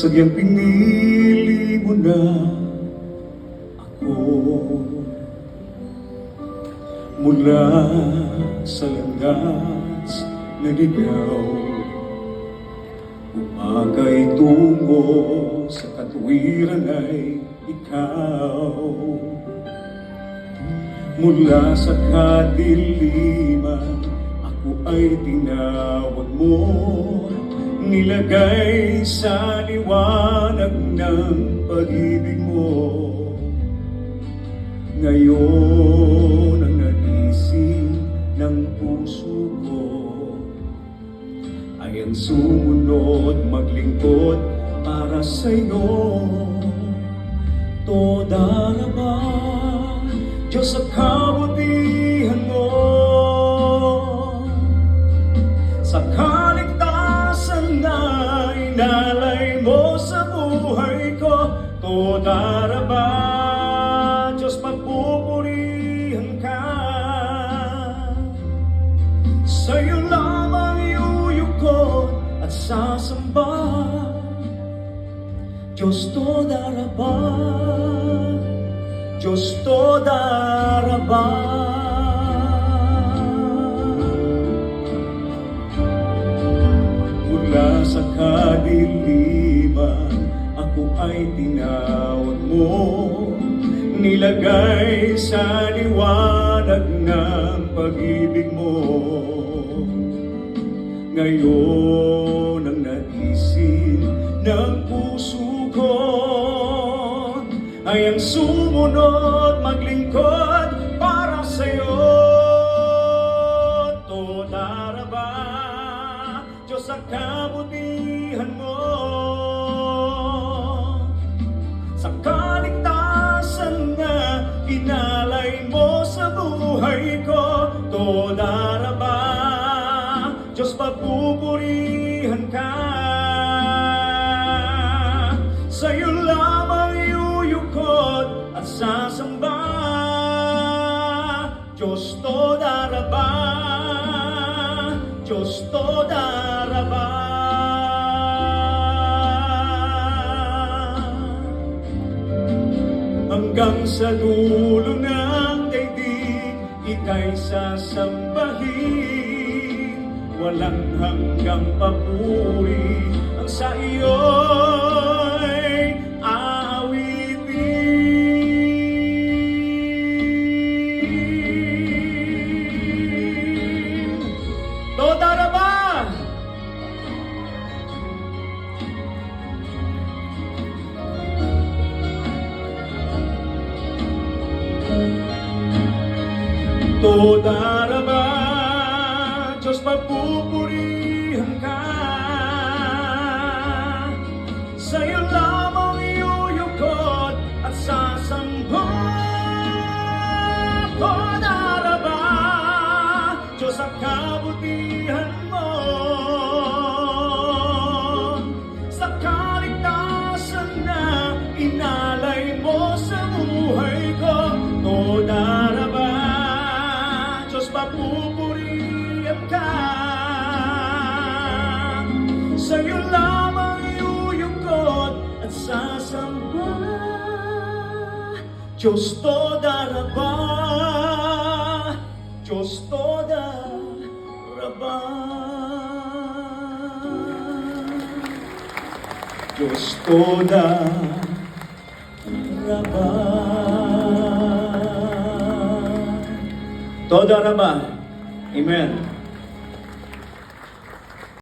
sadyang pinili mo na ako. Mula sa landas na ligaw, umakay tungo sa katwiran ay ikaw. Mula sa kadiliman, ako ay tinawag mo, nilagay sa liwanag ng pag-ibig mo. Ngayon ang nagising ng puso ko ay ang sumunod maglingkod para sa'yo. Toda raba, Diyos sa kabutihan mo, sa kaligtasan na inalay mo sa buhay ko. Toda raba, Diyos pagpupurihan ka. Sa'yo lamang iuyukod at sasamba, Diyos toda raba, Diyos toda raba. Mula sa kadiliman, ako ay tinawag mo, nilagay sa liwanag ng pag-ibig mo. Ngayon ang naisip ng puso ko ay ang sumunod maglingkod para sa'yo. Toda raba, Diyos sa kabutihan mo, sa kaligtasan na inalay mo sa buhay ko. Toda raba, Diyos pagpupurihan ka. Sa'yo lamang iuyukod at sasamba, Diyos toda raba, Diyos toda raba. Hanggang sa dulo ng daigdig, ika'y sasambahin. Walang hanggang papuri ang sa iyo'y aawitin. Toda raba, toda raba, Diyos pagpupurihan ka. Sa'yo lamang iuyukod at sasamba. Toda raba, Diyos sa kabutihan mo, sa kaligtasan na inalay mo sa buhay ko. Toda raba, Diyos papupurihan ka. Sa'yo lamang iuyukod at sasamba, Diyos toda raba, Diyos toda raba, Diyos toda raba. Toda raba. Amen.